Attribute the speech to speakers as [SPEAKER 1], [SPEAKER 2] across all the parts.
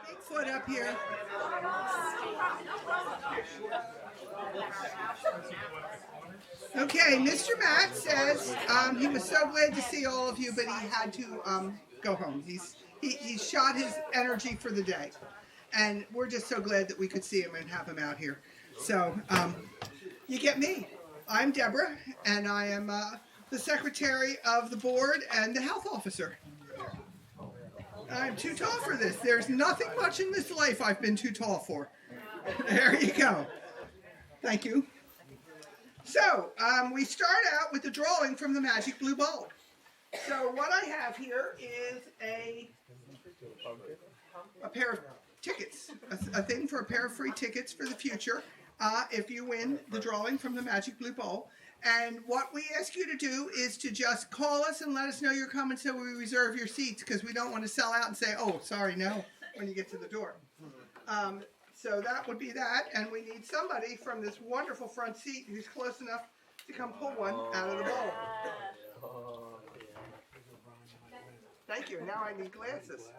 [SPEAKER 1] Bigfoot up here. Okay, Mr. Matt says he was so glad to see all of you, but he had to go home. He shot his energy for the day, and we're just so glad that we could see him and have him out here. So you get me. I'm Deborah, and I am the secretary of the board and the health officer. I'm too tall for this. There's nothing much in this life I've been too tall for. There you go. Thank you. So, we start out with the drawing from the Magic Blue Bowl. So what I have here is a pair of tickets, a thing for a pair of free tickets for the future if you win the drawing from the Magic Blue Bowl. And what we ask you to do is to just call us and let us know you're coming so we reserve your seats, because we don't want to sell out and say, oh, sorry, no, when you get to the door. So that would be that, and we need somebody from this wonderful front seat who's close enough to come pull one out of the bowl. Thank you. Now I need glasses.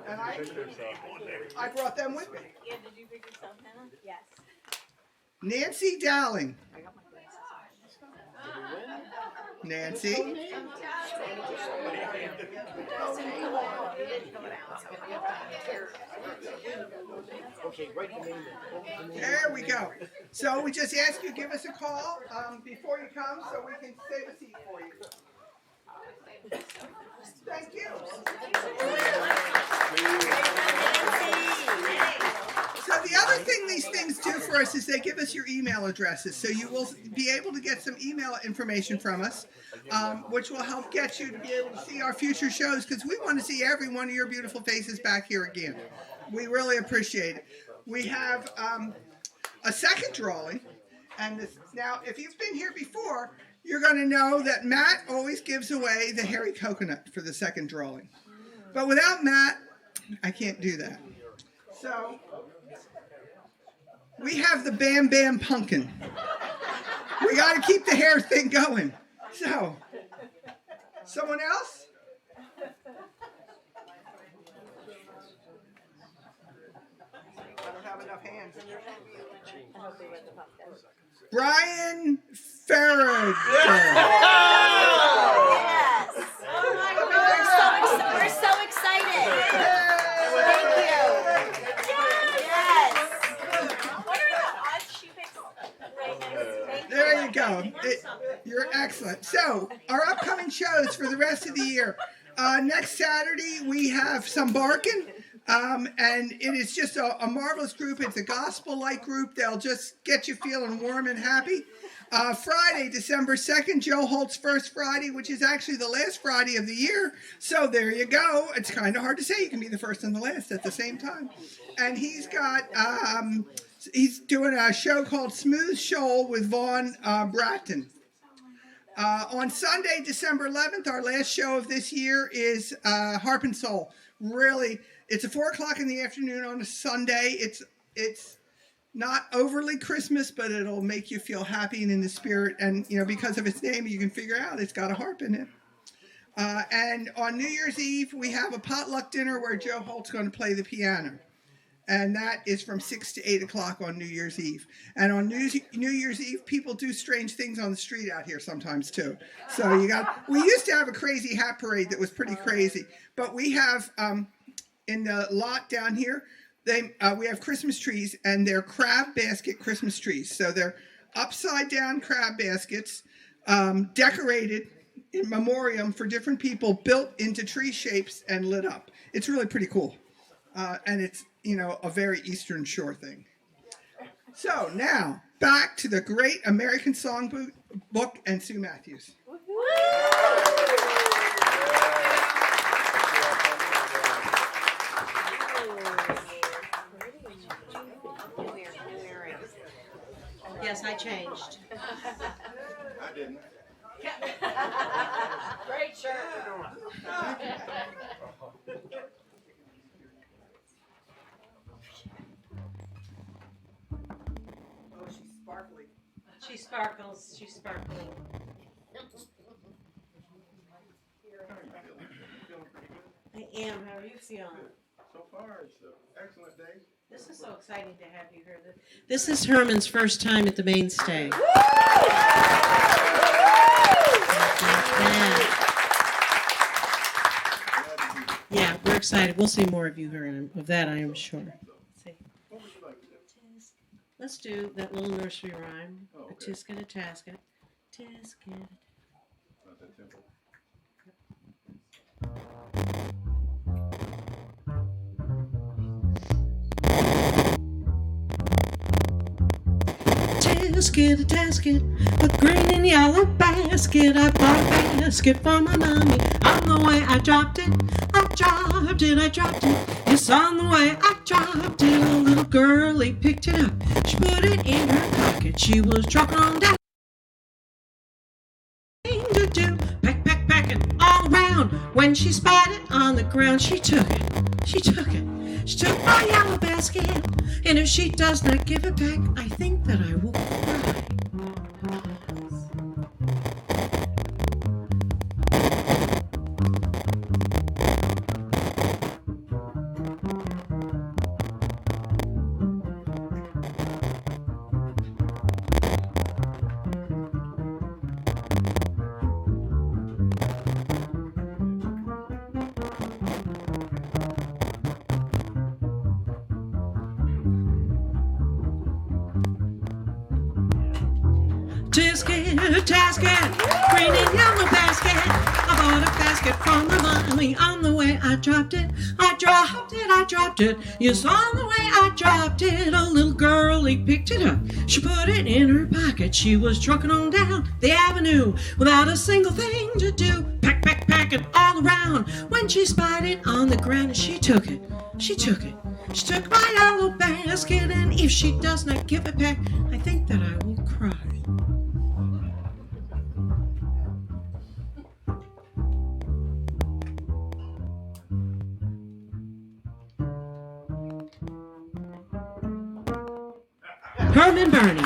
[SPEAKER 1] And I brought them with me.
[SPEAKER 2] Yeah, did you pick yourself, Hannah? Yes.
[SPEAKER 1] Nancy Dowling. Nancy. There we go. So we just ask you, give us a call before you come so we can save a seat for you. Thank you. So the other thing these things do for us is they give us your email addresses. So you will be able to get some email information from us, which will help get you to be able to see our future shows, because we want to see every one of your beautiful faces back here again. We really appreciate it. We have a second drawing. And this, now, if you've been here before, you're going to know that Matt always gives away the hairy coconut for the second drawing. But without Matt, I can't do that. So we have the Bam Bam Pumpkin. We got to keep the hair thing going. So, someone else? I don't have enough hands. Brian Farragut.
[SPEAKER 2] Yes. Oh my God. We're so excited. Thank you. Yes. What are the odds she picks right next?
[SPEAKER 1] There you go. You're excellent. So, our upcoming shows for the rest of the year. Next Saturday, we have some barking. And it is just a marvelous group. It's a gospel-like group. They'll just get you feeling warm and happy. Friday, December 2nd, Joe Holt's First Friday, which is actually the last Friday of the year. So there you go. It's kind of hard to say you can be the first and the last at the same time. And he's got, he's doing a show called Smooth Shoal with Vaughn Bratton. On Sunday, December 11th, our last show of this year is Harp and Soul. Really, it's at 4 o'clock in the afternoon on a Sunday. It's not overly Christmas, but it'll make you feel happy and in the spirit. And, you know, because of its name, you can figure out it's got a harp in it. And on New Year's Eve, we have a potluck dinner where Joe Holt's going to play the piano. And that is from 6 to 8 o'clock on New Year's Eve. And on New Year's Eve, people do strange things on the street out here sometimes, too. So we used to have a crazy hat parade that was pretty crazy. But we have, in the lot down here, we have Christmas trees, and they're crab basket Christmas trees. So they're upside down crab baskets, decorated in memoriam for different people, built into tree shapes and lit up. It's really pretty cool. And it's, you know, a very Eastern Shore thing. So now, back to the Great American Songbook and Sue Matthews.
[SPEAKER 3] Yes, I changed.
[SPEAKER 4] I didn't.
[SPEAKER 2] Great shirt.
[SPEAKER 1] Oh, she's sparkly.
[SPEAKER 3] She sparkles. She's sparkling.
[SPEAKER 1] Feeling pretty good.
[SPEAKER 3] I am. How are you feeling?
[SPEAKER 4] So so far. It's an excellent day.
[SPEAKER 3] This is so exciting to have you here. This is Herman's first time at the Mainstay. Yeah, we're excited. We'll see more of you here, and of that I am sure. See.
[SPEAKER 4] What would you like to do?
[SPEAKER 3] Let's do that little nursery rhyme.
[SPEAKER 4] Oh,
[SPEAKER 3] A
[SPEAKER 4] okay.
[SPEAKER 3] tisket, a tasket. Tisket.
[SPEAKER 4] Not that simple.
[SPEAKER 3] Tisket, a tasket, a green and yellow basket. I bought a basket for my mommy. On the way I dropped it, I dropped it, I dropped it. Yes, on the way I dropped it. A little girlie picked it up. She put it in her pocket. She was trucking on down. To do, pack, pack, packing all around. When she spied it on the ground, she took it, she took it. She took my yellow basket, and if she does not give it back, I think that I will cry. Tisket, tasket, green and yellow basket. I bought a basket from my mommy. On the way I dropped it, I dropped it, I dropped it. Yes, on the way I dropped it. A little girlie picked it up. She put it in her pocket. She was trucking on down the avenue without a single thing to do. Pack, pack, packing all around. When she spied it on the ground, and she took it, she took it. She took my yellow basket, and if she does not give it back, I think that I will cry. Herman Burney.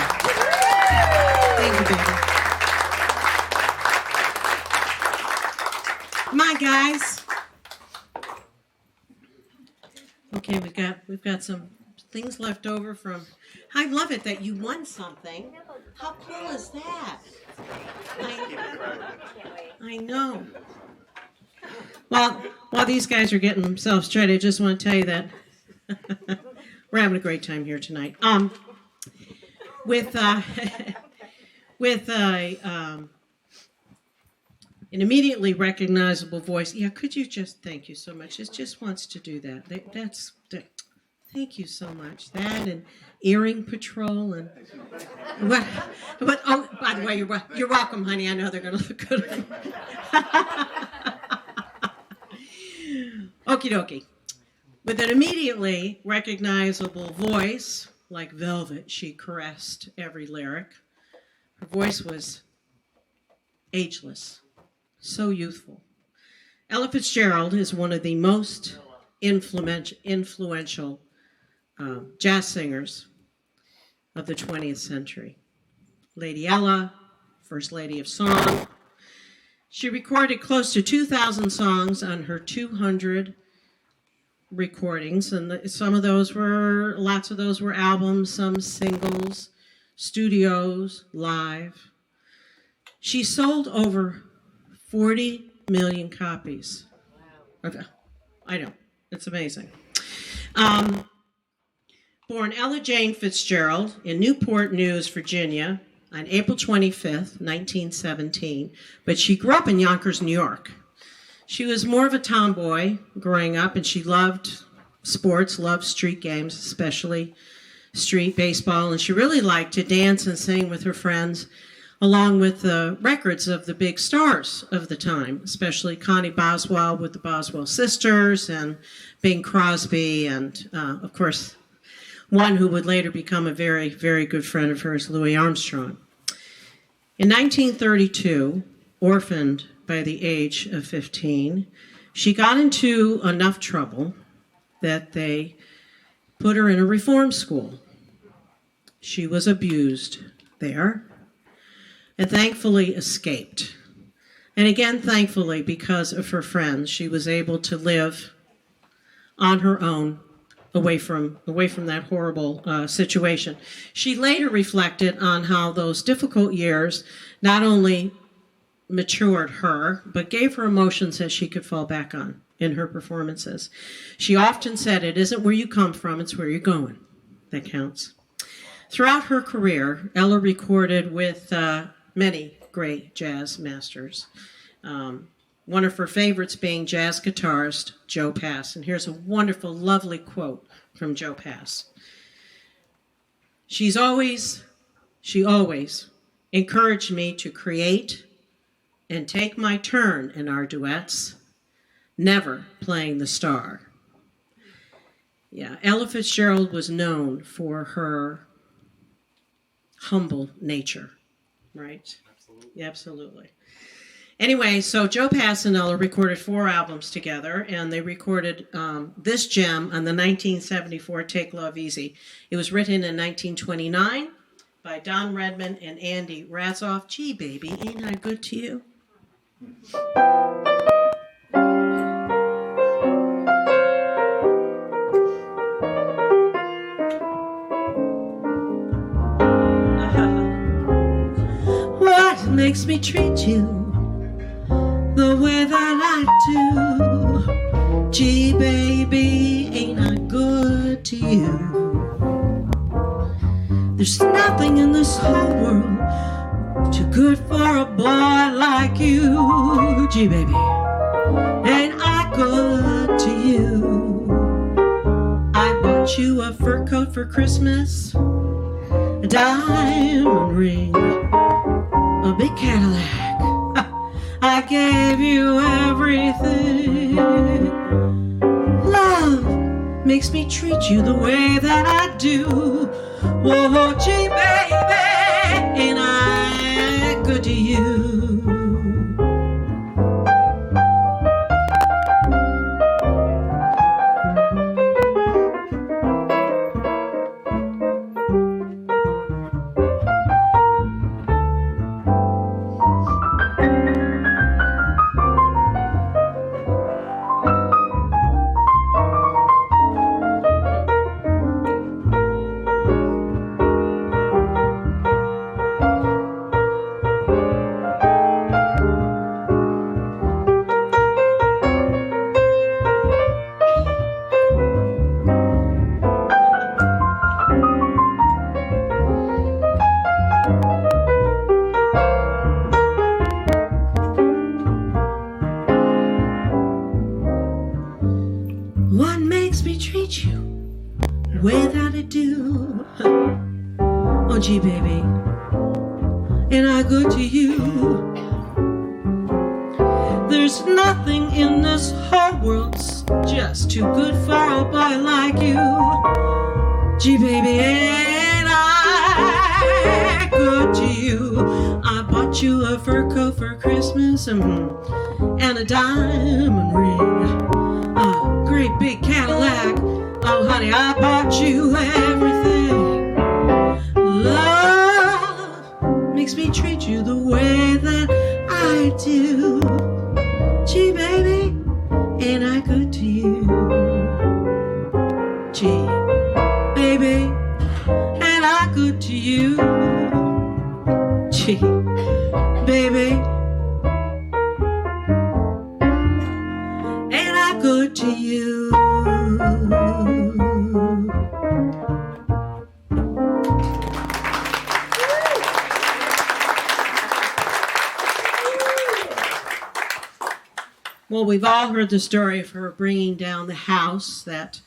[SPEAKER 3] Thank you, baby. Come on, guys. Okay, we've got some things left over from. I love it that you won something. How cool is that? I know. Well, while these guys are getting themselves straight, I just want to tell you that we're having a great time here tonight. With an immediately recognizable voice. Yeah, could you just, thank you so much. It just wants to do that. Thank you so much. That and earring patrol and what? Oh, by the way, you're welcome, honey. I know they're going to look good. Okie dokie. With an immediately recognizable voice, like velvet, she caressed every lyric. Her voice was ageless, so youthful. Ella Fitzgerald is one of the most influential jazz singers of the 20th century. Lady Ella, First Lady of Song. She recorded close to 2,000 songs on her 200 recordings, and lots of those were albums, some singles, studios, live. She sold over 40 million copies. Wow. I know, it's amazing. Born Ella Jane Fitzgerald in Newport News, Virginia, on April 25th, 1917, but she grew up in Yonkers, New York. She was more of a tomboy growing up, and she loved sports, loved street games, especially street baseball, and she really liked to dance and sing with her friends, along with the records of the big stars of the time, especially Connie Boswell with the Boswell sisters, and Bing Crosby, and of course, one who would later become a very, very good friend of hers, Louis Armstrong. In 1932, orphaned by the age of 15, she got into enough trouble that they put her in a reform school. She was abused there and thankfully escaped. And again, thankfully, because of her friends, she was able to live on her own, away from that horrible situation. She later reflected on how those difficult years not only matured her, but gave her emotions that she could fall back on in her performances. She often said, "It isn't where you come from, it's where you're going that counts." Throughout her career, Ella recorded with many great jazz masters. One of her favorites being jazz guitarist Joe Pass. And here's a wonderful, lovely quote from Joe Pass. She always encouraged me to create and take my turn in our duets, never playing the star. Yeah, Ella Fitzgerald was known for her humble nature, right? Absolutely. Yeah, absolutely. Anyway, so Joe Pass and Ella recorded 4 albums together, and they recorded this gem on the 1974 Take Love Easy. It was written in 1929 by Don Redman and Andy Razzoff. Gee, baby, ain't I good to you? What makes me treat you the way that I do? Gee, baby, ain't I good to you? There's nothing in this whole world too good for a boy like you. Gee, baby, ain't I good to you? I bought you a fur coat for Christmas, a diamond ring, a big Cadillac. I gave you everything. Love makes me treat you the way that I do. Oh, gee, baby, ain't I good to you? What makes me treat you the way that I do? Oh, gee, baby, ain't I good to you? There's nothing in this whole world's just too good for a boy like you. Gee, baby, ain't I good to you? I bought you a fur coat for Christmas and a diamond ring. Great big Cadillac. Oh, honey, I bought you everything. Love makes me treat you the way that I do. Gee, baby, ain't I good to you? Gee, baby, ain't I good to you? Gee, baby, good to you. Well, we've all heard the story of her bringing down the house that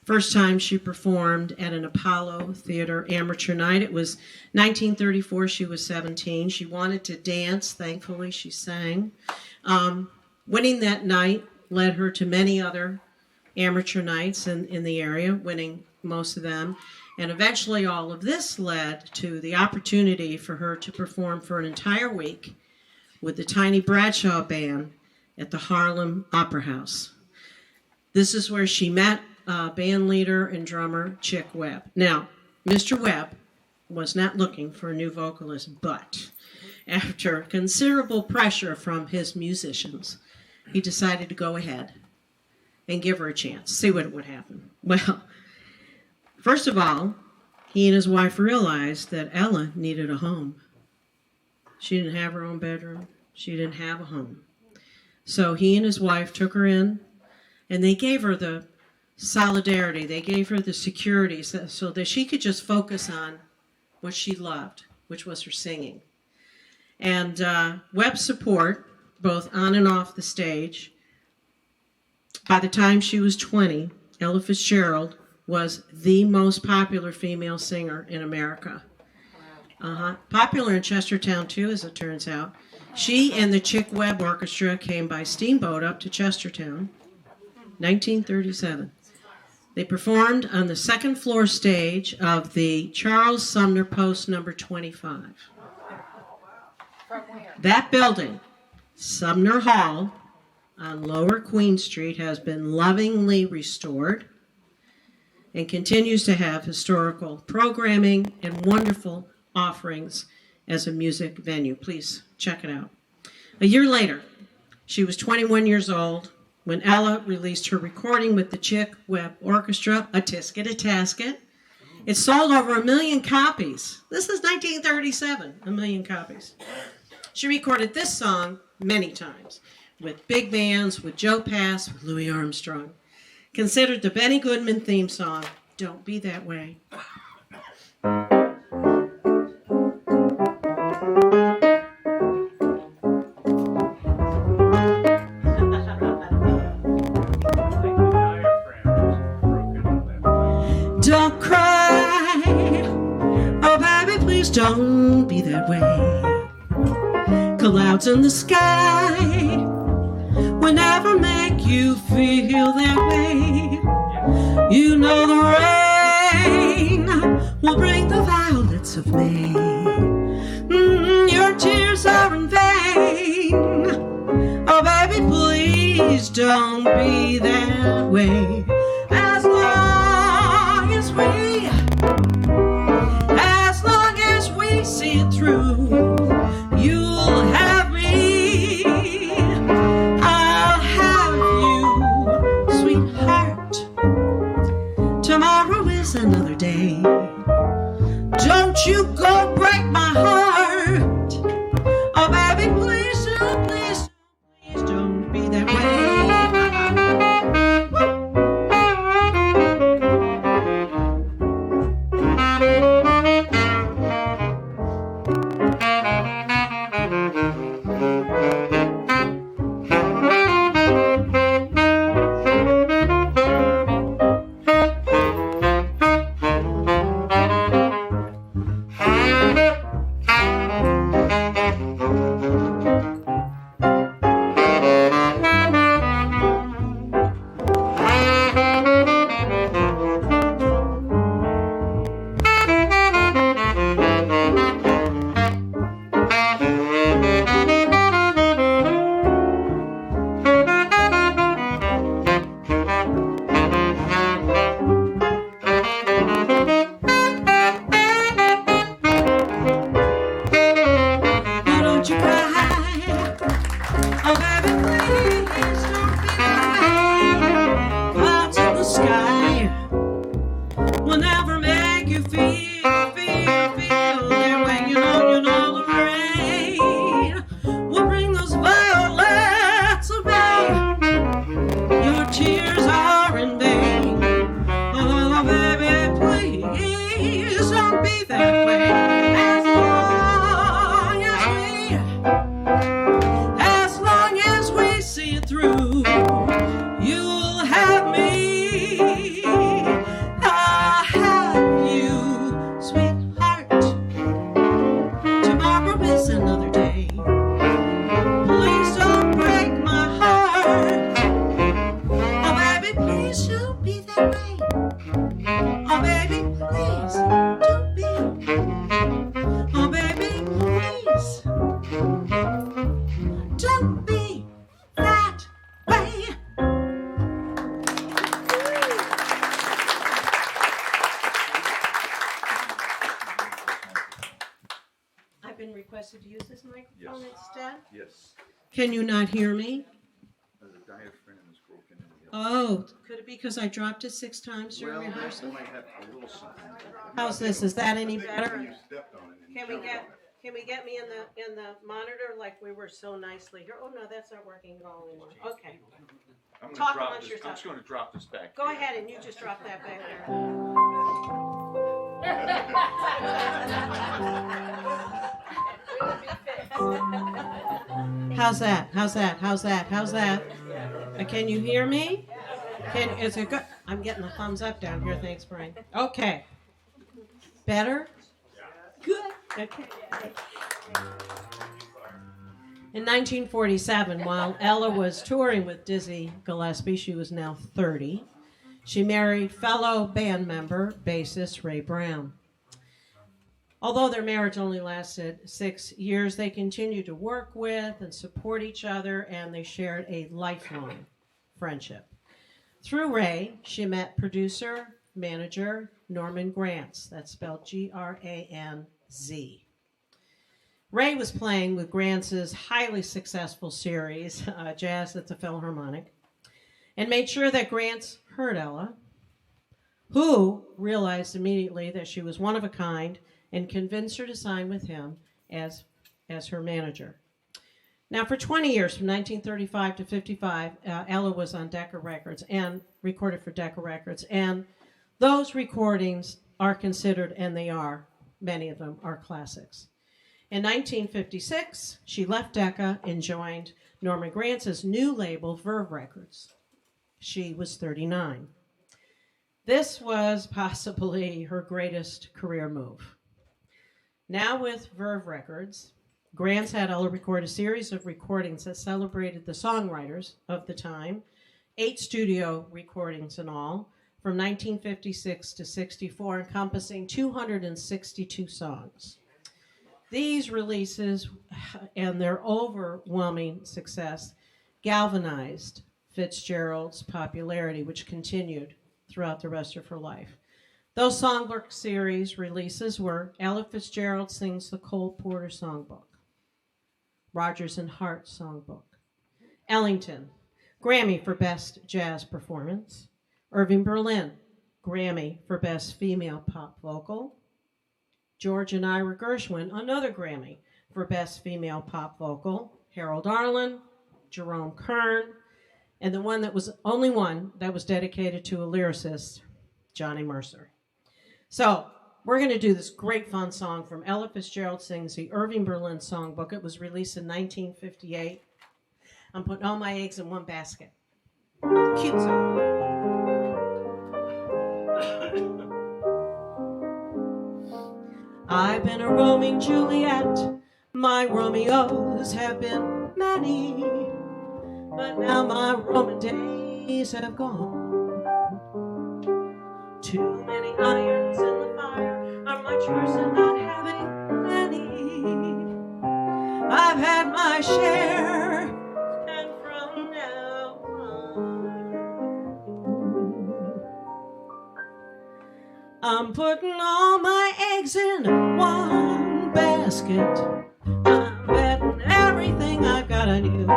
[SPEAKER 3] first time she performed at an Apollo Theater amateur night. It was 1934. She was 17. She wanted to dance. Thankfully, she sang. Winning that night led her to many other amateur nights in the area, winning most of them. And eventually all of this led to the opportunity for her to perform for an entire week with the Tiny Bradshaw Band at the Harlem Opera House. This is where she met band leader and drummer Chick Webb. Now, Mr. Webb was not looking for a new vocalist, but after considerable pressure from his musicians, he decided to go ahead and give her a chance, see what would happen. Well, first of all, he and his wife realized that Ella needed a home. She didn't have her own bedroom. She didn't have a home. So he and his wife took her in, and they gave her the solidarity. They gave her the security so that she could just focus on what she loved, which was her singing. And web support, both on and off the stage. By the time she was 20, Ella Fitzgerald was the most popular female singer in America. Popular in Chestertown, too, as it turns out. She and the Chick Webb Orchestra came by steamboat up to Chestertown, 1937. They performed on the second floor stage of the Charles Sumner Post number 25. That building, Sumner Hall on Lower Queen Street, has been lovingly restored and continues to have historical programming and wonderful offerings as a music venue. Please check it out. A year later, she was 21 years old when Ella released her recording with the Chick Webb Orchestra, A Tisket, a Tasket. It sold over 1 million copies. This is 1937, 1 million copies. She recorded this song many times with big bands, with Joe Pass, with Louis Armstrong. Considered the Benny Goodman theme song, Don't Be That Way. Don't cry, oh baby, please don't be that way. Clouds in the sky will never make you feel that way. You know the rain will bring the violets of May. Your tears are in vain. Oh baby, please don't be that way. As long as we see it through, you'll have me, I'll have you, sweetheart. Tomorrow is another day. Don't you go break my heart. Oh baby, please don't be that way. To use this microphone instead?
[SPEAKER 4] Yes.
[SPEAKER 3] Can you not hear me?
[SPEAKER 4] The diaphragm is broken in the
[SPEAKER 3] Oh, could it be because I dropped it 6 times during rehearsal?
[SPEAKER 4] Might have a little something.
[SPEAKER 3] How's this? Is that any
[SPEAKER 4] You
[SPEAKER 3] better?
[SPEAKER 4] stepped on it and
[SPEAKER 3] Can we
[SPEAKER 4] jumped
[SPEAKER 3] get
[SPEAKER 4] on it.
[SPEAKER 3] can we get me in the monitor like we were so nicely here? Oh no, that's not working at all anymore. Okay.
[SPEAKER 5] I'm
[SPEAKER 3] Talk
[SPEAKER 5] gonna drop
[SPEAKER 3] amongst
[SPEAKER 5] this.
[SPEAKER 3] yourself.
[SPEAKER 5] I'm just gonna drop this back.
[SPEAKER 3] Go
[SPEAKER 5] here.
[SPEAKER 3] ahead and you just drop that back there. How's that? How's that? How's that? How's that? Can you hear me? Is it good? I'm getting a thumbs up down here. Thanks, Brian. Okay. Better? Good. Okay. In 1947, while Ella was touring with Dizzy Gillespie, she was now 30, she married fellow band member, bassist Ray Brown. Although their marriage only lasted 6 years, they continued to work with and support each other, and they shared a lifelong friendship. Through Ray, she met producer, manager Norman Granz. That's spelled Granz. Ray was playing with Granz's highly successful series, Jazz at the Philharmonic, and made sure that Granz heard Ella, who realized immediately that she was one of a kind and convinced her to sign with him as her manager. Now, for 20 years, from 1935 to 55, Ella was on Decca Records and recorded for Decca Records, and those recordings are considered, and they are, many of them are classics. In 1956, she left Decca and joined Norman Granz's new label, Verve Records. She was 39. This was possibly her greatest career move. Now with Verve Records, Granz had Ella record a series of recordings that celebrated the songwriters of the time, 8 studio recordings in all, from 1956 to 64, encompassing 262 songs. These releases and their overwhelming success galvanized Fitzgerald's popularity, which continued throughout the rest of her life. Those Songbook series releases were Ella Fitzgerald Sings the Cole Porter Songbook, Rodgers and Hart Songbook, Ellington, Grammy for Best Jazz Performance, Irving Berlin, Grammy for Best Female Pop Vocal, George and Ira Gershwin, another Grammy for Best Female Pop Vocal, Harold Arlen, Jerome Kern, and the only one that was dedicated to a lyricist, Johnny Mercer. So we're going to do this great fun song from Ella Fitzgerald Sings the Irving Berlin Songbook. It was released in 1958. I'm putting all my eggs in one basket. Cute song. I've been a roaming Juliet, my Romeos have been many, but now my Roman days have gone. Too many irons in the fire are much worse than not having any. I've had my share, and from now on, I'm putting all my eggs in one basket. I'm betting everything I've got on you.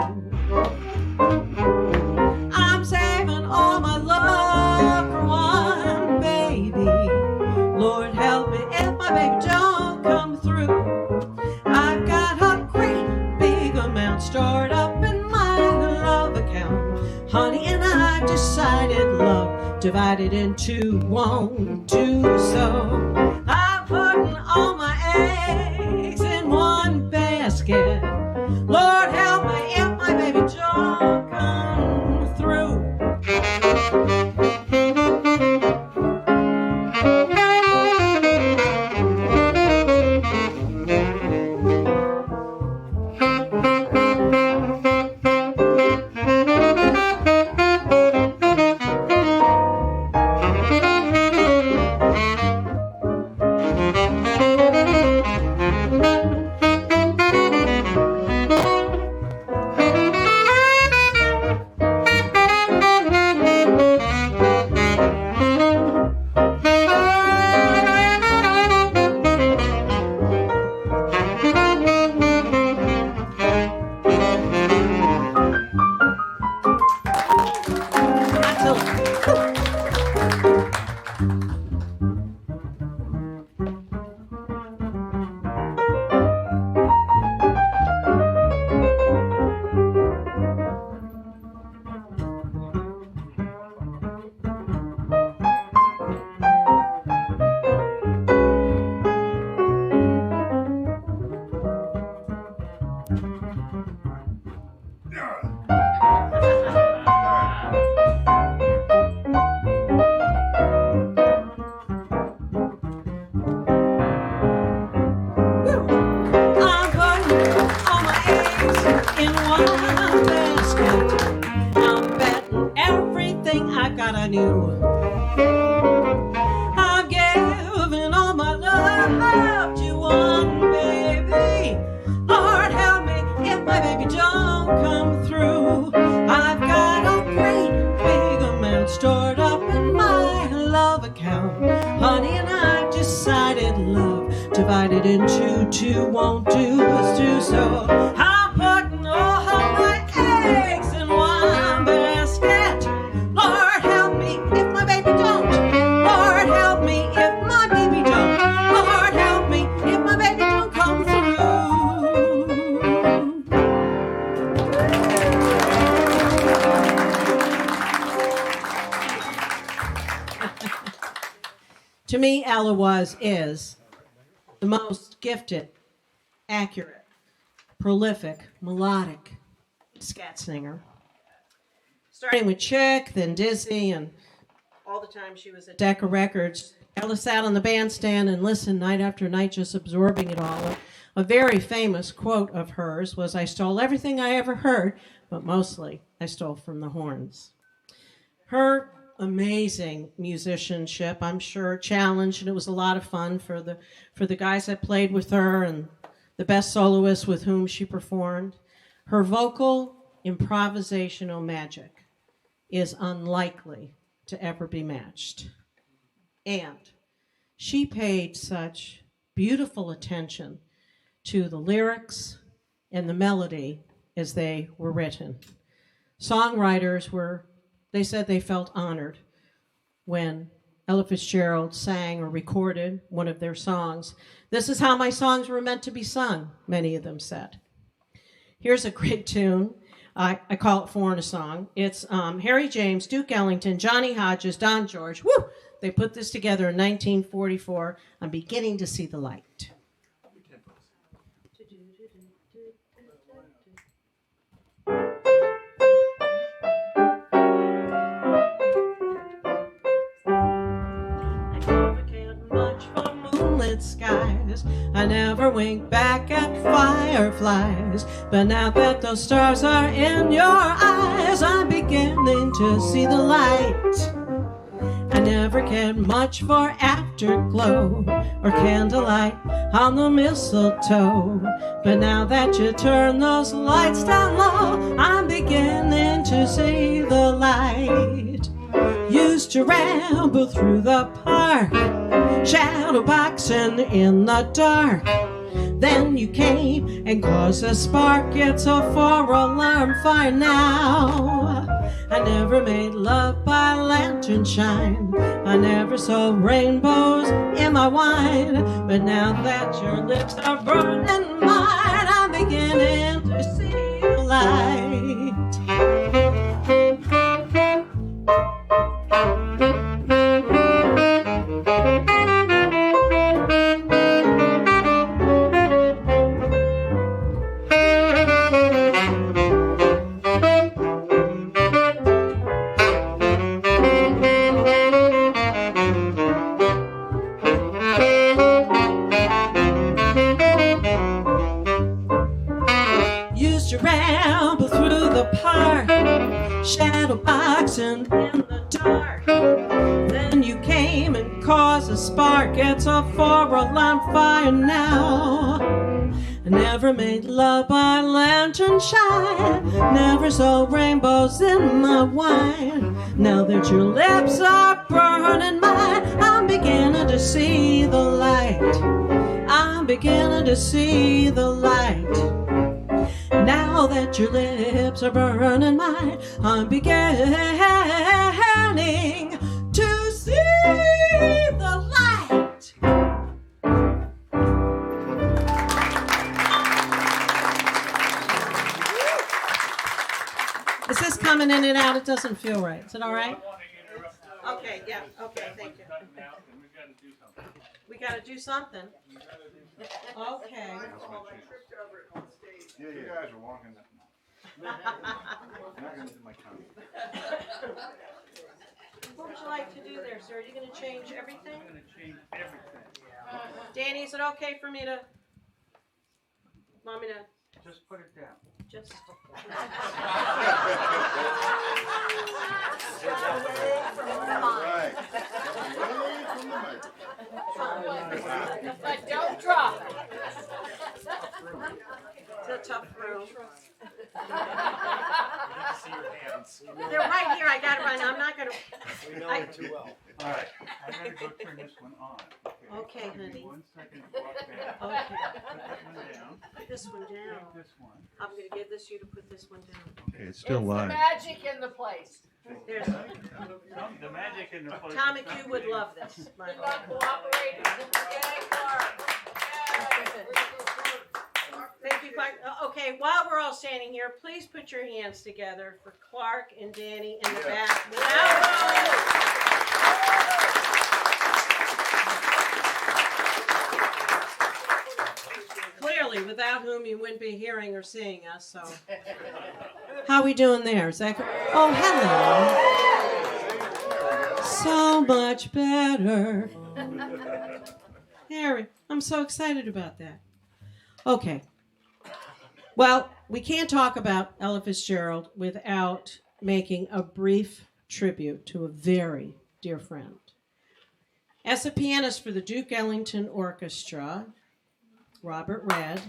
[SPEAKER 3] I'm saving all my love for one baby. Lord help me if my baby don't come through. I've got a great big amount stored up in my love account, honey, and I've decided love divided into won't do so. I'm putting all my eggs in one basket. Lord help me if my baby don't come through. knew. I've given all my love to one baby. Lord help me if my baby don't come through. I've got a great big amount stored up in my love account. Honey and I've decided love divided into two won't do us two. So I'm putting all my eggs in one basket. Lord help me if my baby don't. Lord help me if my baby don't. Lord help me if my baby don't come through. To me, Ella is the most gifted, accurate, prolific, melodic scat singer. Starting with Chick, then Dizzy, and all the time she was at Decca Records, Ella sat on the bandstand and listened night after night, just absorbing it all. A very famous quote of hers was, "I stole everything I ever heard, but mostly I stole from the horns." Her amazing musicianship, I'm sure, challenged, and it was a lot of fun for the guys that played with her and the best soloists with whom she performed. Her vocal improvisational magic is unlikely to ever be matched. And she paid such beautiful attention to the lyrics and the melody as they were written. Songwriters they said they felt honored when Ella Fitzgerald sang or recorded one of their songs. "This is how my songs were meant to be sung," many of them said. Here's a great tune. I call it Foreigner Song. It's Harry James, Duke Ellington, Johnny Hodges, Don George. Woo! They put this together in 1944. I'm beginning to see the light. Skies. I never wink back at fireflies, but now that those stars are in your eyes, I'm beginning to see the light. I never cared much for afterglow or candlelight on the mistletoe, but now that you turn those lights down low, I'm beginning to see the light. Used to ramble through the park, shadow boxing in the dark. Then you came and caused a spark. It's a 4-alarm fire now. I never made love by lantern shine. I never saw rainbows in my wine. But now that your lips are burning mine, I'm beginning to see the light. Shadow boxing in the dark. Then you came and caused a spark. It's a 4-alarm fire now. I never made love by lantern shine. Never saw rainbows in my wine. Now that your lips are burning mine, I'm beginning to see the light. I'm beginning to see the light. Now that your lips are burning mine, I'm beginning to see the light. Is this coming in and out? It doesn't feel right. Is it all right? Okay, yeah, okay, thank you. We got to do something. Okay.
[SPEAKER 4] Yeah, you guys are walking. Not gonna do my tongue.
[SPEAKER 3] What would you like to do there, sir? Are you going to change everything?
[SPEAKER 6] I'm going to change everything.
[SPEAKER 3] Danny, is it okay for me to... Want me to...
[SPEAKER 6] Just put it down.
[SPEAKER 3] Just...
[SPEAKER 5] once.
[SPEAKER 3] They're right here. I got to run. I'm not going to.
[SPEAKER 4] We know it too well.
[SPEAKER 6] All right, I gotta go turn this one on.
[SPEAKER 3] Okay,
[SPEAKER 6] Give me
[SPEAKER 3] honey.
[SPEAKER 6] 1 second to walk back.
[SPEAKER 3] Okay.
[SPEAKER 6] Put that one down.
[SPEAKER 3] Put this one down.
[SPEAKER 6] Take this one.
[SPEAKER 3] I'm going to give this you to put this one down.
[SPEAKER 6] Okay, it's
[SPEAKER 7] It's the magic in the place.
[SPEAKER 3] There's
[SPEAKER 6] the magic in the place.
[SPEAKER 3] Tommy Q would love this. My
[SPEAKER 7] You're not cooperating. Yay, Clark.
[SPEAKER 3] Thank you, Clark. Okay, while we're all standing here, please put your hands together for Clark and Danny in the back. Clearly, without whom you wouldn't be hearing or seeing us. So, how we doing there? Is that? Oh, hello. So much better. Harry, I'm so excited about that. Okay. Well, we can't talk about Ella Fitzgerald without making a brief tribute to a very dear friend. As a pianist for the Duke Ellington Orchestra, Robert Redd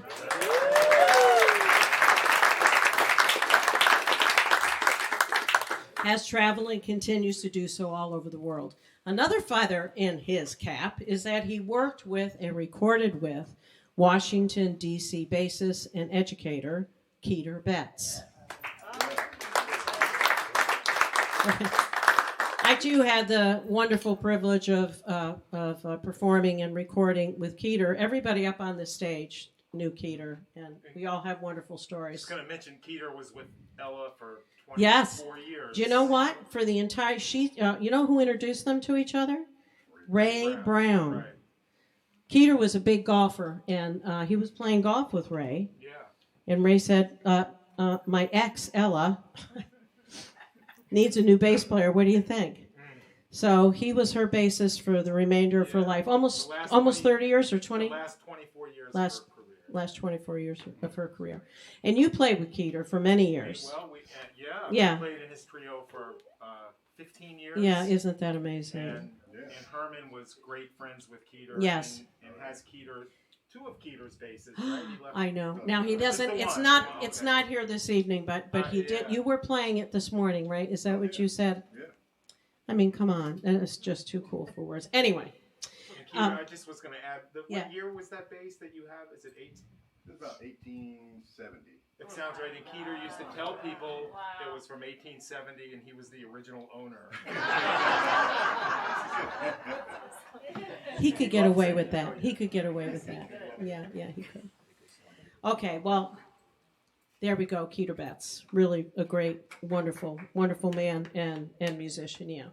[SPEAKER 3] has traveled and continues to do so all over the world. Another feather in his cap is that he worked with and recorded with Washington, D.C. bassist and educator, Keeter Betts. I too had the wonderful privilege of performing and recording with Keeter. Everybody up on the stage knew Keeter, and we all have wonderful stories.
[SPEAKER 5] Just going to mention Keeter was with Ella for 24
[SPEAKER 3] Yes.
[SPEAKER 5] years.
[SPEAKER 3] Do you know what? For the entire you know who introduced them to each other? Ray Brown.
[SPEAKER 5] Right.
[SPEAKER 3] Keeter was a big golfer, and he was playing golf with Ray.
[SPEAKER 5] Yeah.
[SPEAKER 3] And Ray said, my ex, Ella, needs a new bass player. What do you think? So he was her bassist for the remainder of her life. Almost 30 years or 20?
[SPEAKER 5] The last 24 years
[SPEAKER 3] Last-
[SPEAKER 5] of her career.
[SPEAKER 3] Last 24 years of her career. And you played with Keeter for many years.
[SPEAKER 5] Well,
[SPEAKER 3] Yeah.
[SPEAKER 5] we played in his trio for 15 years.
[SPEAKER 3] Yeah, isn't that amazing?
[SPEAKER 5] And Herman was great friends with Keeter.
[SPEAKER 3] Yes.
[SPEAKER 5] And has Keeter, two of Keeter's basses, right? He left
[SPEAKER 3] I know. Now he doesn't.
[SPEAKER 5] Just the
[SPEAKER 3] It's
[SPEAKER 5] one.
[SPEAKER 3] not.
[SPEAKER 5] Oh,
[SPEAKER 3] It's
[SPEAKER 5] okay.
[SPEAKER 3] not here this evening. But he did.
[SPEAKER 5] Yeah.
[SPEAKER 3] You were playing it this morning, right? Is that what you said?
[SPEAKER 4] Yeah.
[SPEAKER 3] I mean, come on. It's just too cool for words. Anyway,
[SPEAKER 5] And Keeter, I just was going to add,
[SPEAKER 3] yeah.
[SPEAKER 5] what year was that bass that you have? Is it 8?
[SPEAKER 4] It's about 1870.
[SPEAKER 5] It sounds right. And Keeter used to tell people it was from 1870 and he was the original owner.
[SPEAKER 3] he could get away with that. He could get away with that. Yeah, he could. Okay, well, there we go. Keeter Betts, really a great, wonderful man and musician. Yeah,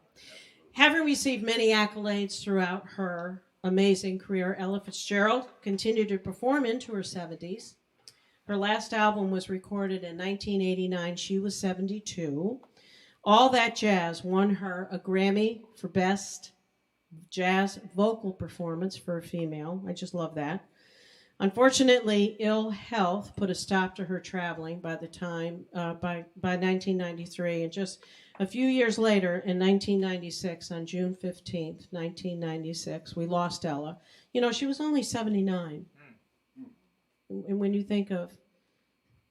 [SPEAKER 3] having received many accolades throughout her amazing career, Ella Fitzgerald continued to perform into her 70s. Her last album was recorded in 1989. She was 72. All That Jazz won her a Grammy for Best Jazz Vocal Performance for a female. I just love that. Unfortunately, ill health put a stop to her traveling by 1993, and just a few years later, in 1996, on June 15th, 1996, we lost Ella. You know, she was only 79. And when you think of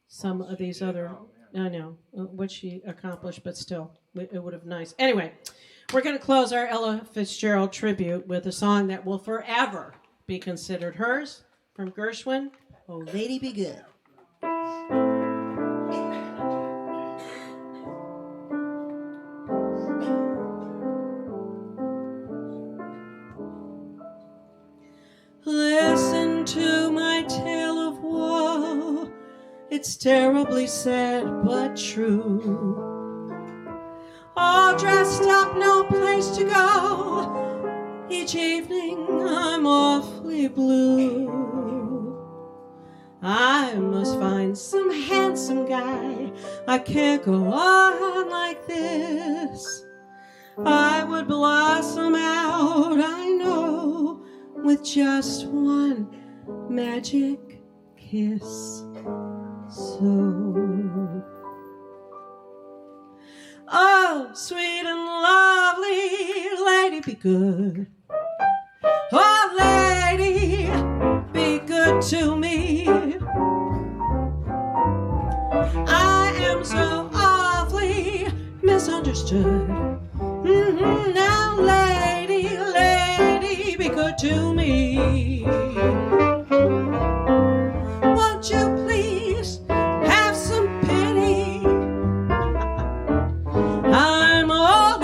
[SPEAKER 3] some of these other, I know, what she accomplished, but still, it would have nice. Anyway, we're going to close our Ella Fitzgerald tribute with a song that will forever be considered hers, from Gershwin, Oh Lady Be Good. Listen to my tale of woe. It's terribly sad but true. All dressed up, no place to go. Each evening I'm awfully blue. I must find some handsome guy. I can't go on like this. I would blossom out, I know, with just one magic kiss. So, oh, sweet and lovely lady, be good. Oh, lady, be good to me. I am so awfully misunderstood. Now, lady, lady, be good to me. Won't you please have some pity? I'm all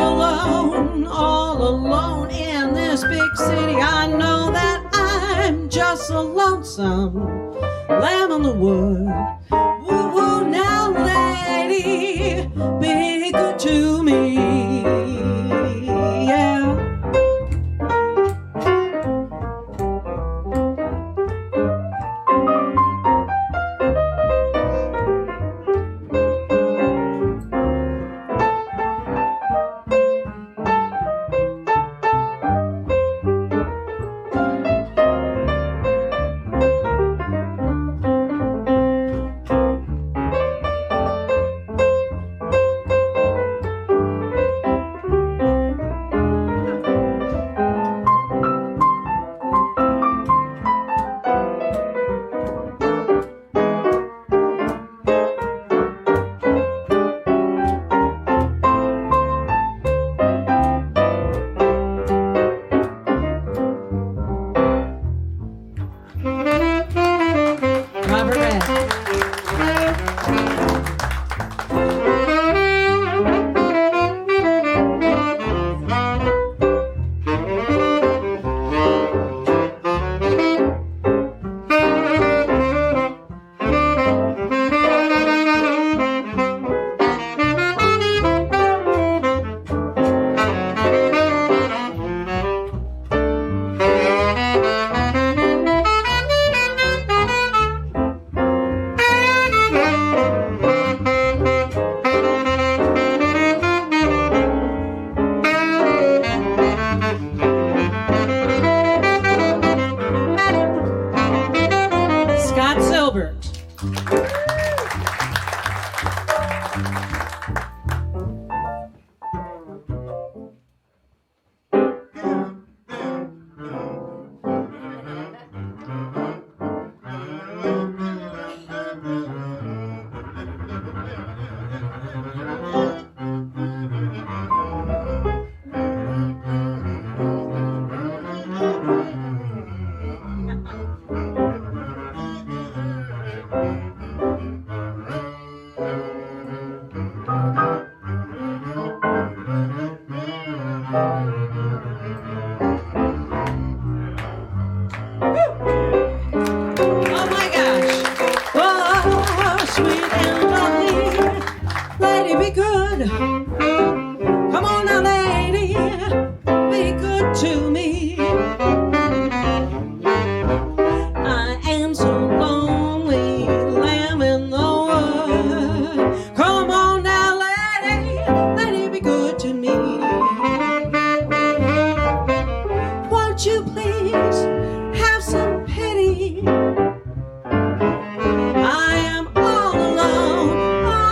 [SPEAKER 3] alone in this big city. I know that I'm just a lonesome lamb on the wood. Woo woo, now, lady, be good to me. Yeah. Scott Silbert. Oh my gosh. Oh, sweet and lovely. Lady, be good. Come on now, lady. Be good to me. I am so lonely, lamb in the wood. Come on now, lady. Lady, be good to me. Won't you please have some pity? I am all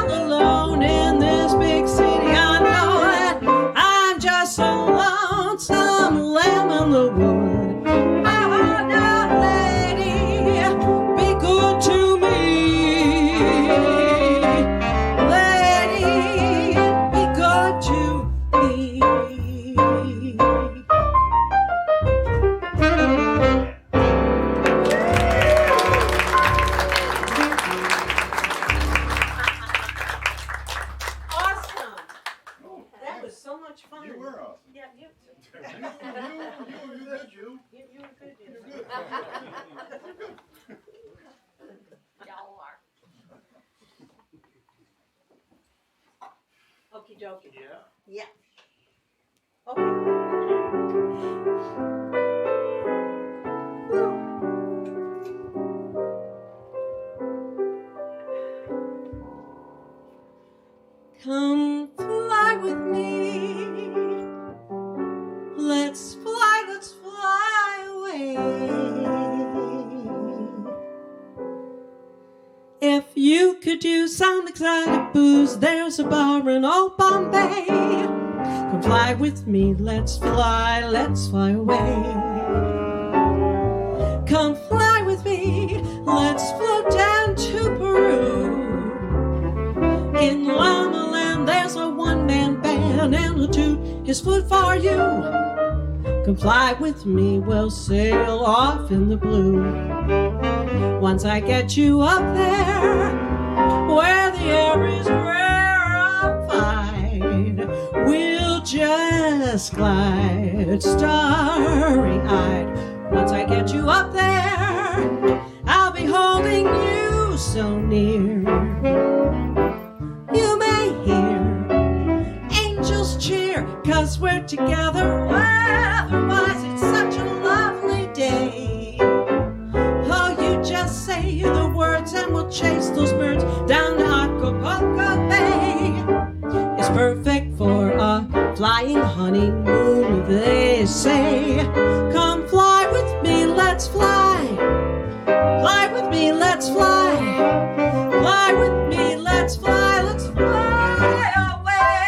[SPEAKER 3] alone in this big city. I know that I'm just so lonesome, lamb in the wood. Oh, now, lady, be good to me. Lady, be good to me. Awesome. That was so much fun.
[SPEAKER 4] You were awesome.
[SPEAKER 3] Yeah, you
[SPEAKER 4] You did you.
[SPEAKER 3] were good.
[SPEAKER 7] Y'all are.
[SPEAKER 3] Okie dokie.
[SPEAKER 6] Yeah.
[SPEAKER 3] Yeah. Okay. Come fly with me. Let's fly away. If you could use some exotic booze, there's a bar in old Bombay. Come fly with me, let's fly away. Come fly with me, let's float down to Peru. In Llama Land, there's a one-man man and he'll toot his foot for you. Come fly with me, we'll sail off in the blue. Once I get you up there, where the air is rarefied, we'll just glide starry-eyed. Once I get you up there, I'll be holding you so near. You may hear angels cheer, 'cause we're together. Otherwise, it's such a lovely day. Oh, you just say the words and we'll chase those birds down to Acapulco Bay. It's perfect for a flying honeymoon, they say. Come fly with me, let's fly. Fly with me, let's fly. Fly with me, let's fly. Let's fly away.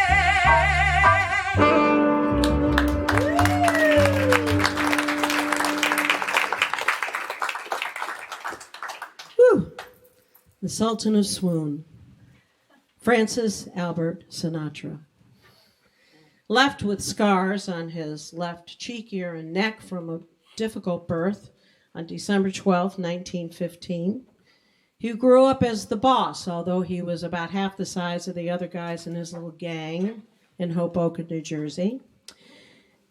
[SPEAKER 3] Whew. The Sultan of Swoon, Francis Albert Sinatra. Left with scars on his left cheek, ear, and neck from a difficult birth on December 12, 1915. He grew up as the boss, although he was about half the size of the other guys in his little gang in Hoboken, New Jersey.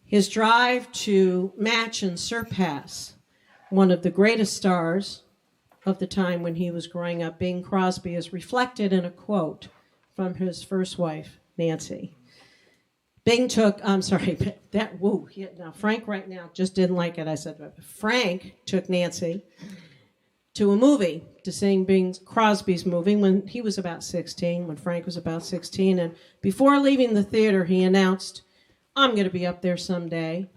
[SPEAKER 3] His drive to match and surpass one of the greatest stars of the time when he was growing up, Bing Crosby, is reflected in a quote from his first wife, Nancy. Bing took, now Frank right now just didn't like it. I said, Frank took Nancy to a movie to sing Bing Crosby's movie when he was about 16, when Frank was about 16. And before leaving the theater, he announced, I'm going to be up there someday,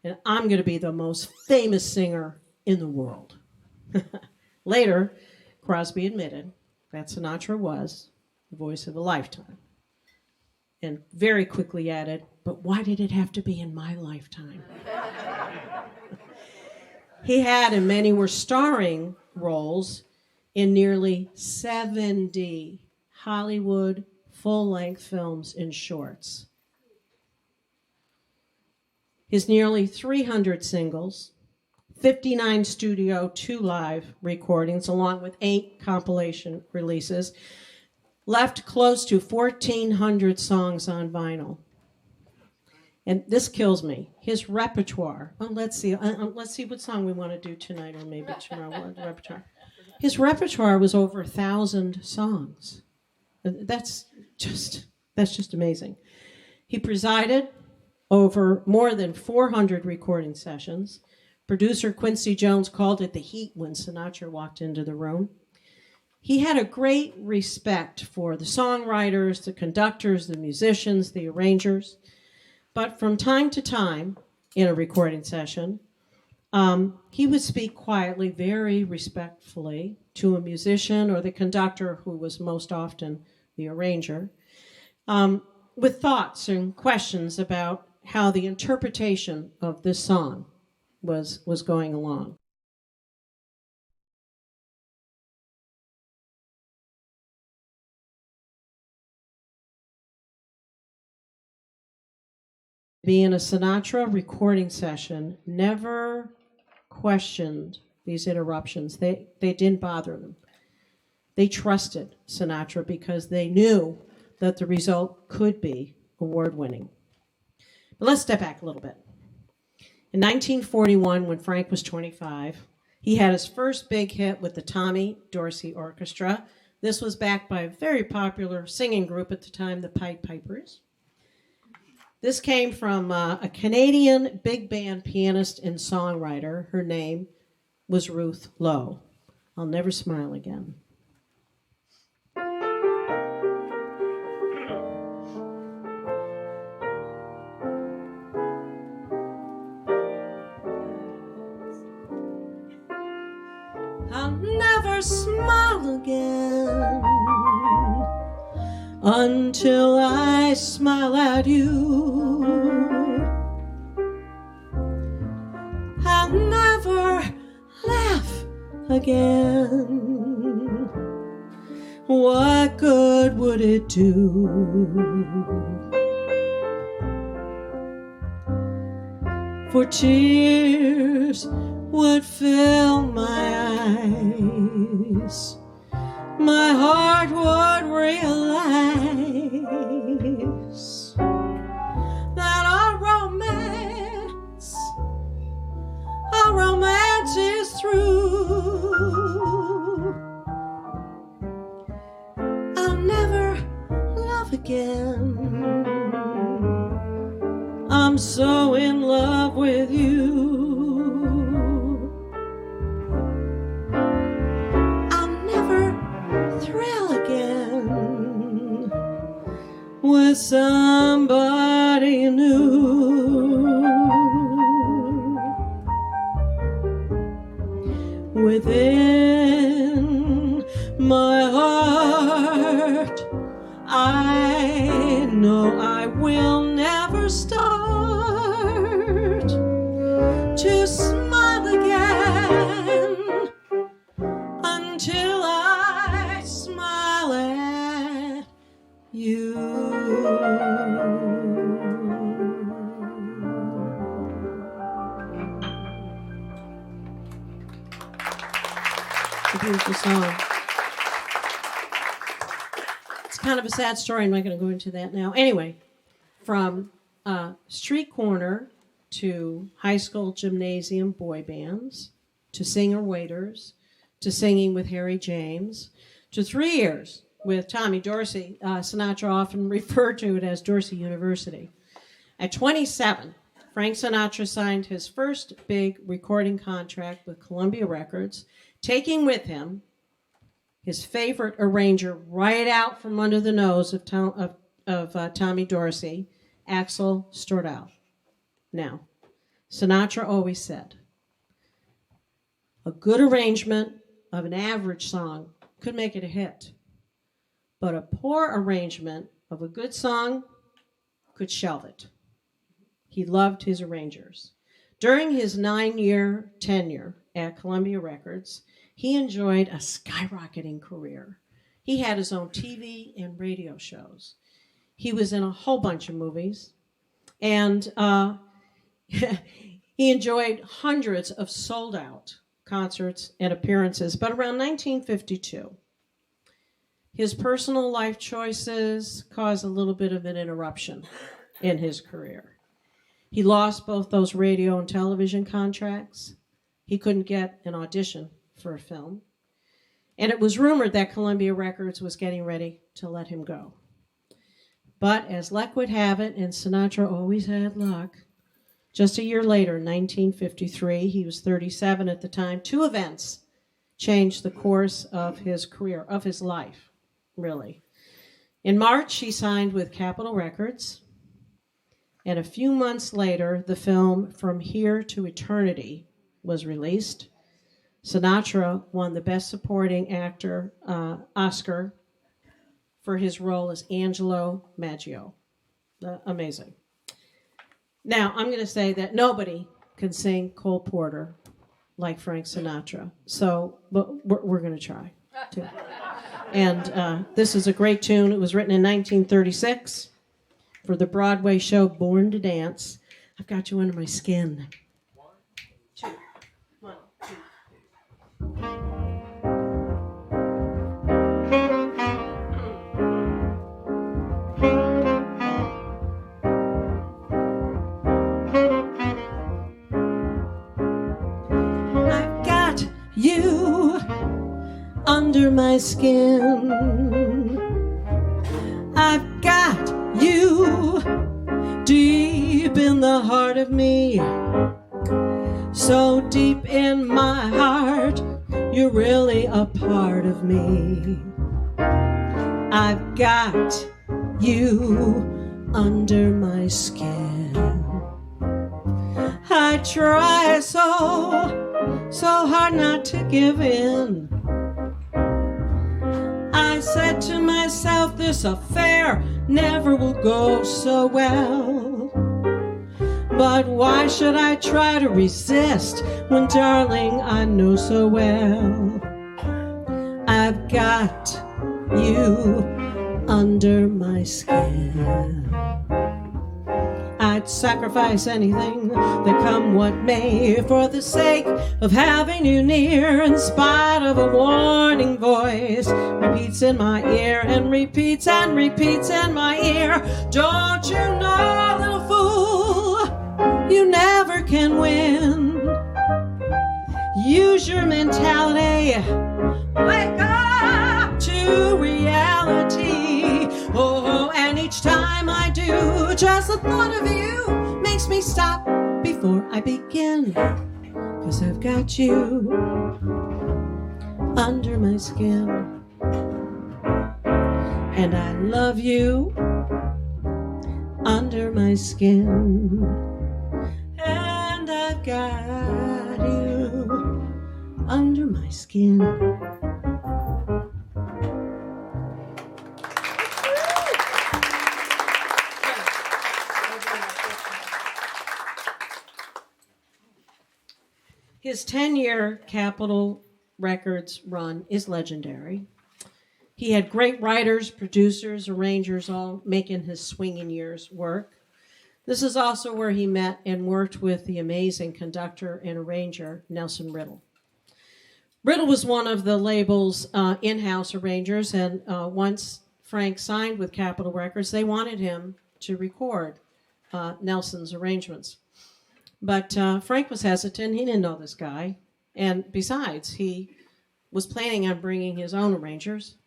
[SPEAKER 3] and I'm going to be the most famous singer in the world. Later, Crosby admitted that Sinatra was the voice of a lifetime. And very quickly added, but why did it have to be in my lifetime? He had, and many were starring roles in nearly 70 Hollywood full-length films and shorts. His nearly 300 singles, 59 studio, 2 live recordings, along with 8 compilation releases, left close to 1,400 songs on vinyl. And this kills me. His repertoire. Oh, let's see what song we want to do tonight or maybe tomorrow. Repertoire. His repertoire was over 1,000 songs. That's just amazing. He presided over more than 400 recording sessions. Producer Quincy Jones called it the heat when Sinatra walked into the room. He had a great respect for the songwriters, the conductors, the musicians, the arrangers. But from time to time, in a recording session, he would speak quietly, very respectfully, to a musician or the conductor, who was most often the arranger, with thoughts and questions about how the interpretation of this song was going along. Being a Sinatra recording session, never questioned these interruptions. They didn't bother them. They trusted Sinatra because they knew that the result could be award-winning. But let's step back a little bit. In 1941, when Frank was 25, he had his first big hit with the Tommy Dorsey Orchestra. This was backed by a very popular singing group at the time, the Pied Pipers. This came from a Canadian big band pianist and songwriter. Her name was Ruth Lowe. I'll Never Smile Again. I'll never smile again until I smile at you. I'll never laugh again. What good would it do? for tears would fill my eyes. My heart would realize that our romance is through. I'll never love again. I'm so in love with you. I'll never thrill again with somebody new. Within my heart, I know I will never start to smile again until I smile at you. It's a beautiful song. It's kind of a sad story. I'm not going to go into that now. Anyway, from street corner to high school gymnasium boy bands, to singer-waiters, to singing with Harry James, to 3 years with Tommy Dorsey. Sinatra often referred to it as Dorsey University. At 27, Frank Sinatra signed his first big recording contract with Columbia Records, taking with him his favorite arranger right out from under the nose of Tommy Dorsey, Axel Stordahl. Now, Sinatra always said, a good arrangement of an average song could make it a hit, but a poor arrangement of a good song could shelve it. He loved his arrangers. During his 9-year tenure at Columbia Records, he enjoyed a skyrocketing career. He had his own TV and radio shows. He was in a whole bunch of movies, and he enjoyed hundreds of sold-out concerts and appearances. But around 1952, his personal life choices caused a little bit of an interruption in his career. He lost both those radio and television contracts. He couldn't get an audition for a film. And it was rumored that Columbia Records was getting ready to let him go. But as luck would have it, and Sinatra always had luck, just a year later, 1953, he was 37 at the time, 2 events changed the course of his career, of his life, really. In March, he signed with Capitol Records, and a few months later, the film From Here to Eternity was released. Sinatra won the Best Supporting Actor Oscar for his role as Angelo Maggio. Amazing. Now, I'm going to say that nobody can sing Cole Porter like Frank Sinatra, but we're going to try to. And this is a great tune. It was written in 1936 for the Broadway show Born to Dance. I've got you under my skin. 1, 2, 1, 2. I've got you under my skin. I've got you deep in the heart of me. So deep in my heart, you're really a part of me. I've got you under my skin. I try so hard not to give in. I said to myself, this affair never will go so well. But why should I try to resist when, darling, I know so well I've got you under my skin. I I'd sacrifice anything that come what may for the sake of having you near, in spite of a warning voice repeats in my ear and repeats in my ear. Don't you know, little fool, you never can win. Use your mentality, wake up to reality. Oh, and each time I do, just the thought of you makes me stop before I begin. 'Cause I've got you under my skin, and I love you under my skin, and I've got you under my skin. His 10-year Capitol Records run is legendary. He had great writers, producers, arrangers, all making his swinging years work. This is also where he met and worked with the amazing conductor and arranger, Nelson Riddle. Riddle was one of the label's in-house arrangers, and once Frank signed with Capitol Records, they wanted him to record Nelson's arrangements. But Frank was hesitant. He didn't know this guy. And besides, he was planning on bringing his own arrangers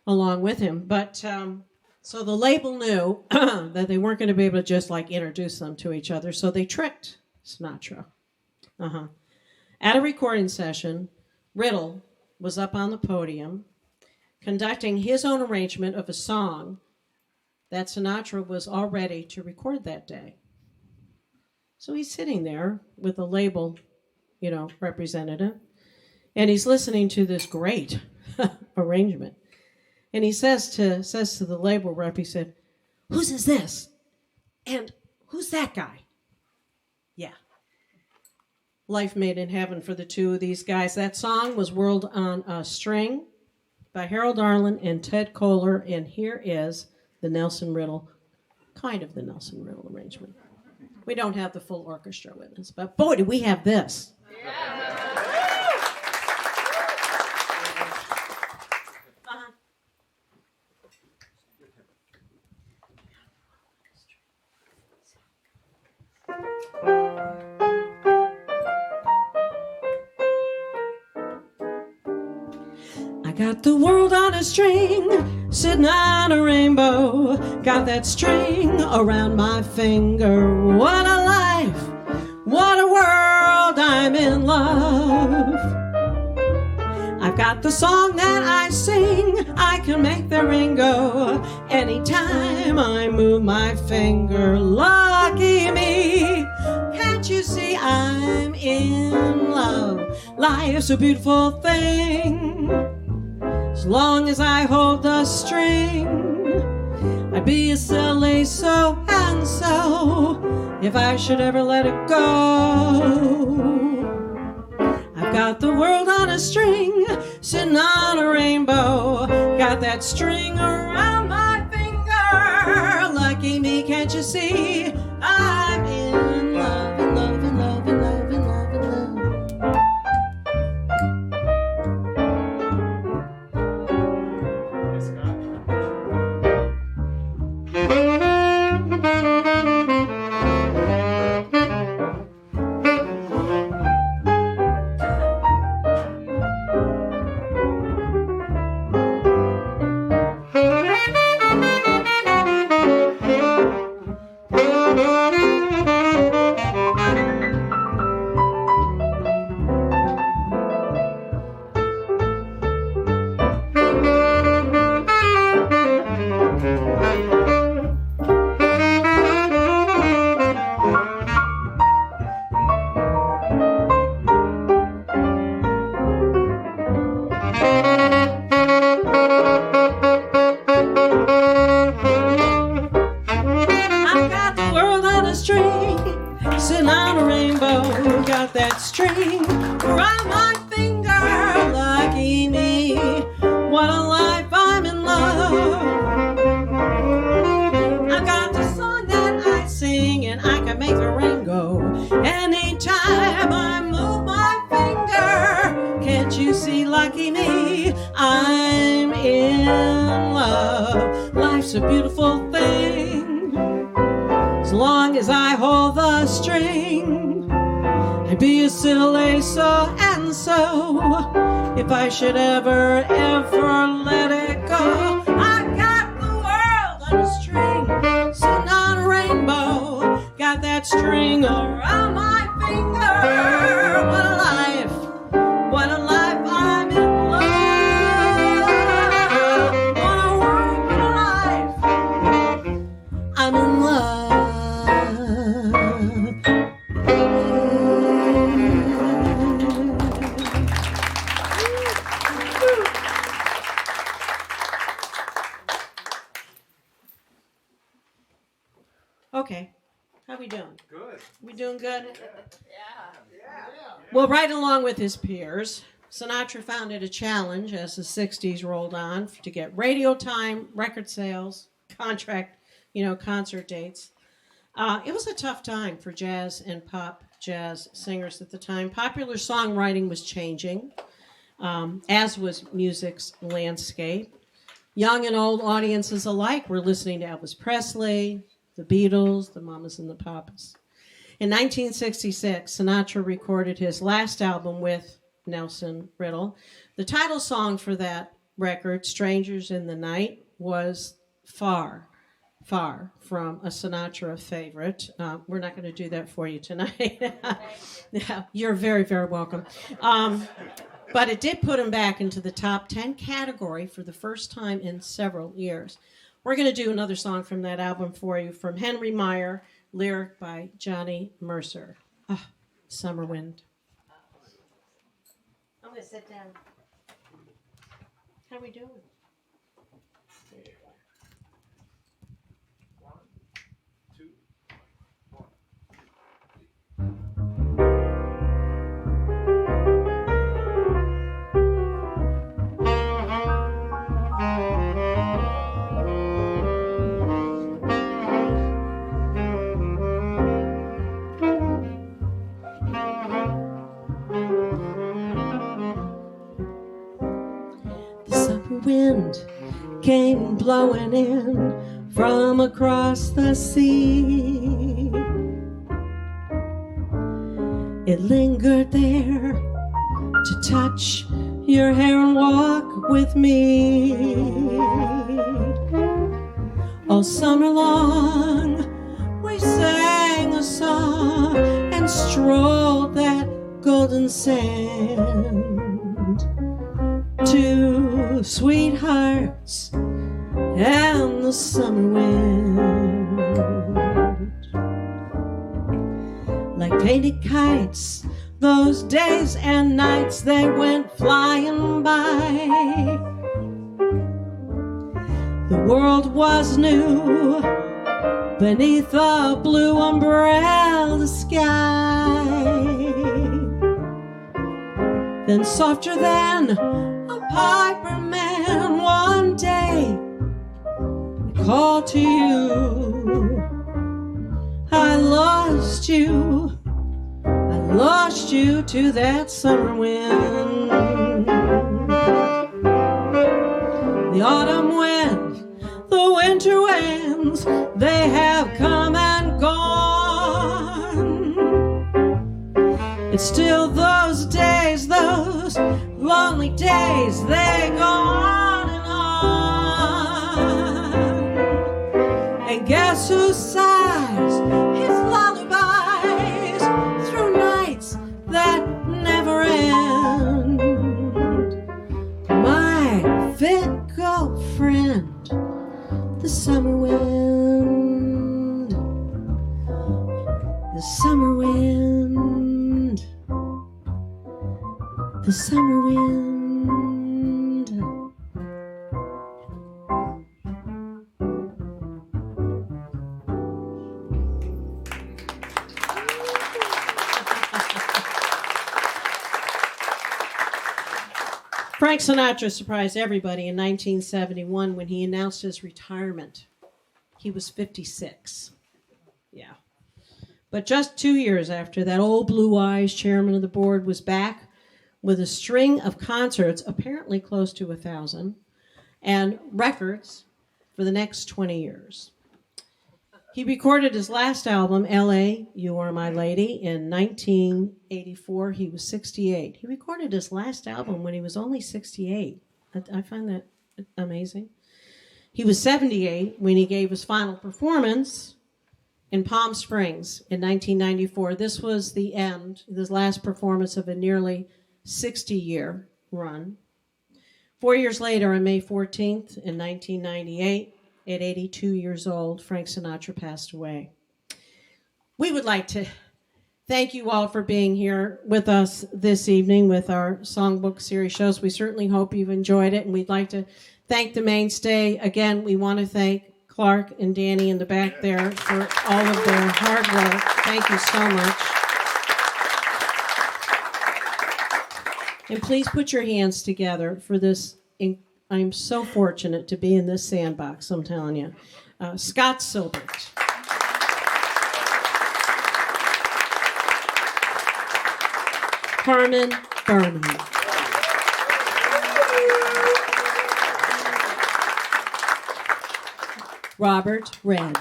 [SPEAKER 3] along with him. But so the label knew that they weren't going to be able to just like introduce them to each other. So they tricked Sinatra. At a recording session, Riddle was up on the podium conducting his own arrangement of a song that Sinatra was all ready to record that day. So he's sitting there with a label, representative, and he's listening to this great arrangement. And he says to the label rep, he said, "Whose is this? And who's that guy?" Yeah. Life made in heaven for the two of these guys. That song was whirled on a string by Harold Arlen and Ted Koehler, and here is the Nelson Riddle arrangement. We don't have the full orchestra with us, but boy, do we have this. I got the world on a string, sitting on a rainbow. Got that string around my finger. What a life, what a world, I'm in love. I've got the song that I sing, I can make the ring go anytime I move my finger. Lucky me, can't you see I'm in love? Life's a beautiful thing. As long as I hold the string, I'd be a silly so and so if I should ever let it go. I've got the world on a string, sitting on a rainbow. Got that string around my finger. Lucky me, can't you see I'm in love, in love, in love, in love, in love, in love. And I long as I hold the string, I'd be a silly so and so if I should ever let it go. I got the world on a string, sitting on a rainbow, got that string around my finger. What a life, what a life, I'm in love. What a world, what a life, I'm in love. Okay, how we doing?
[SPEAKER 5] Good.
[SPEAKER 3] We doing good?
[SPEAKER 7] Yeah.
[SPEAKER 3] Well, right along with his peers, Sinatra founded a challenge as the 60s rolled on to get radio time, record sales, contract, concert dates. It was a tough time for jazz and pop jazz singers at the time. Popular songwriting was changing, as was music's landscape. Young and old audiences alike were listening to Elvis Presley, the Beatles, the Mamas and the Papas. In 1966, Sinatra recorded his last album with Nelson Riddle. The title song for that record, Strangers in the Night, was far, far from a Sinatra favorite. We're not going to do that for you tonight. Yeah, you're very, very welcome. But it did put him back into the top 10 category for the first time in several years. We're going to do another song from that album for you, from Henry Meyer, lyric by Johnny Mercer. Summer Wind. I'm going to sit down. How are we doing? Wind came blowing in from across the sea. It lingered there to touch your hair and walk with me. All summer long we sang a song and strolled that golden sand. Two sweethearts and the summer wind, like painted kites, those days and nights they went flying by. The world was new beneath a blue umbrella sky. Then softer than Piper man, one day I called to you. I lost you to that summer wind. The autumn wind, the winter winds, they have come and gone. It's still those days, those lonely days, they go on and on. And guess who sighs his lullabies through nights that never end? My fickle friend, the summer wind. The summer wind. The summer wind. Frank Sinatra surprised everybody in 1971 when he announced his retirement. He was 56. Yeah. But just 2 years after that, old Blue Eyes chairman of the board was back with a string of concerts, apparently close to 1,000, and records for the next 20 years. He recorded his last album, L.A., You Are My Lady, in 1984. He was 68. He recorded his last album when he was only 68. I find that amazing. He was 78 when he gave his final performance in Palm Springs in 1994. This was the end, his last performance of a nearly 60-year run. 4 years later, on May 14th, in 1998, at 82 years old, Frank Sinatra passed away. We would like to thank you all for being here with us this evening with our Songbook series shows. We certainly hope you've enjoyed it, and we'd like to thank the Mainstay. Again, we want to thank Clark and Danny in the back there for all of their hard work. Thank you so much. And please put your hands together for this. I'm so fortunate to be in this sandbox, I'm telling you. Scott Silbert. Herman Burney. Robert Red.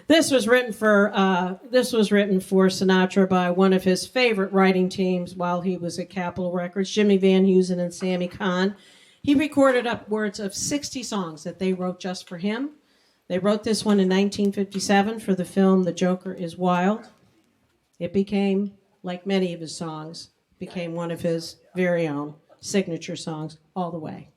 [SPEAKER 3] This was written for Sinatra by one of his favorite writing teams while he was at Capitol Records, Jimmy Van Heusen and Sammy Kahn. He recorded upwards of 60 songs that they wrote just for him. They wrote this one in 1957 for the film The Joker is Wild. It became, like many of his songs, became one of his very own signature songs all the way.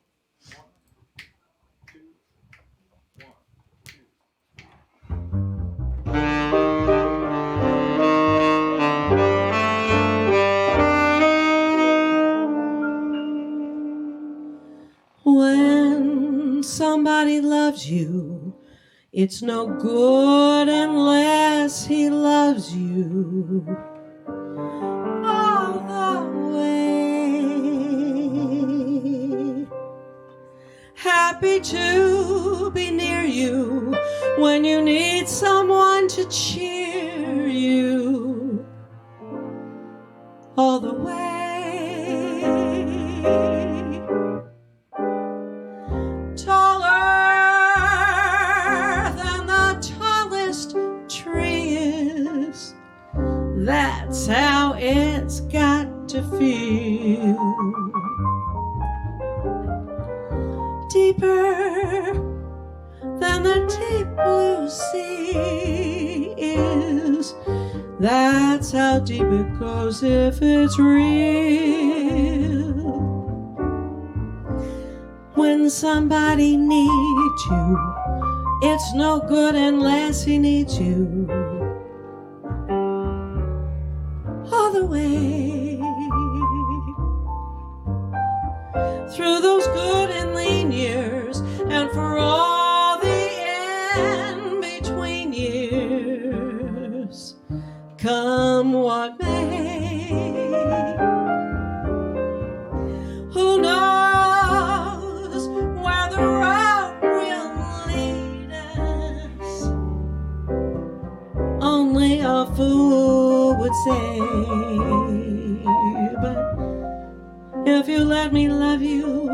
[SPEAKER 3] When somebody loves you, it's no good unless he loves you all the way. Happy to be near you when you need someone to cheer you all the way. That's how it's got to feel. Deeper than the deep blue sea is. That's how deep it goes if it's real. When somebody needs you, it's no good unless he needs you all the way. Through those good and lean years, and for all the in-between years, come what may. Who knows where the road will lead us? Only a fool would say. But if you let me love you,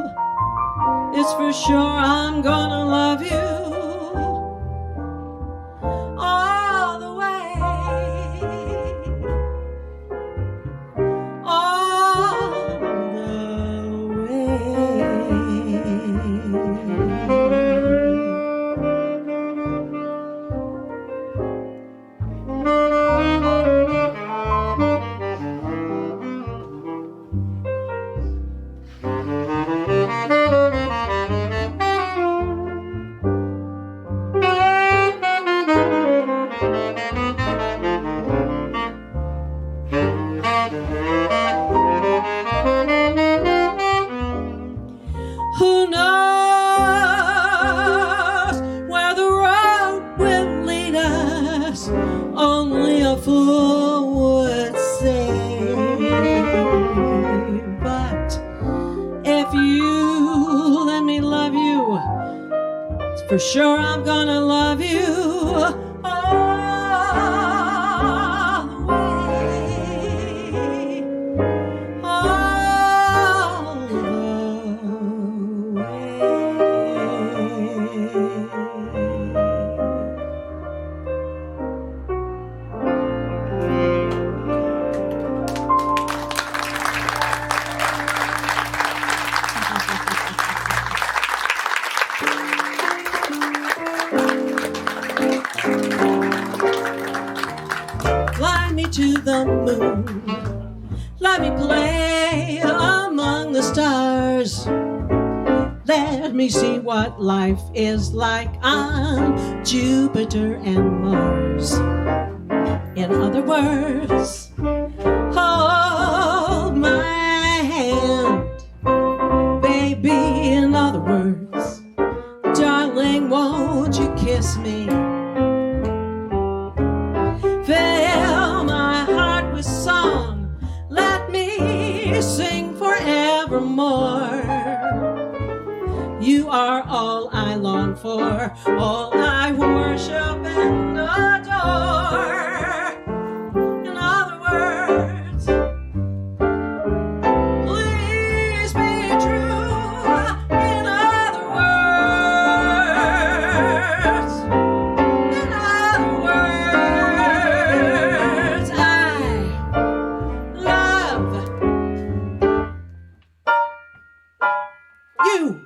[SPEAKER 3] it's for sure I'm gonna love you all the way, all the way. Who knows where the road will lead us? Only a fool would say. But if you let me love you, it's for sure I'm gonna love you all the way, all the the moon. Let me play among the stars. Let me see what life is like on Jupiter and Mars. In other words, hold my hand, baby. In other words, darling, won't you kiss me? Fill my heart with song, let me sing forevermore. You are all I long for, all I worship and adore. In other words, please be true. In other words, I love you.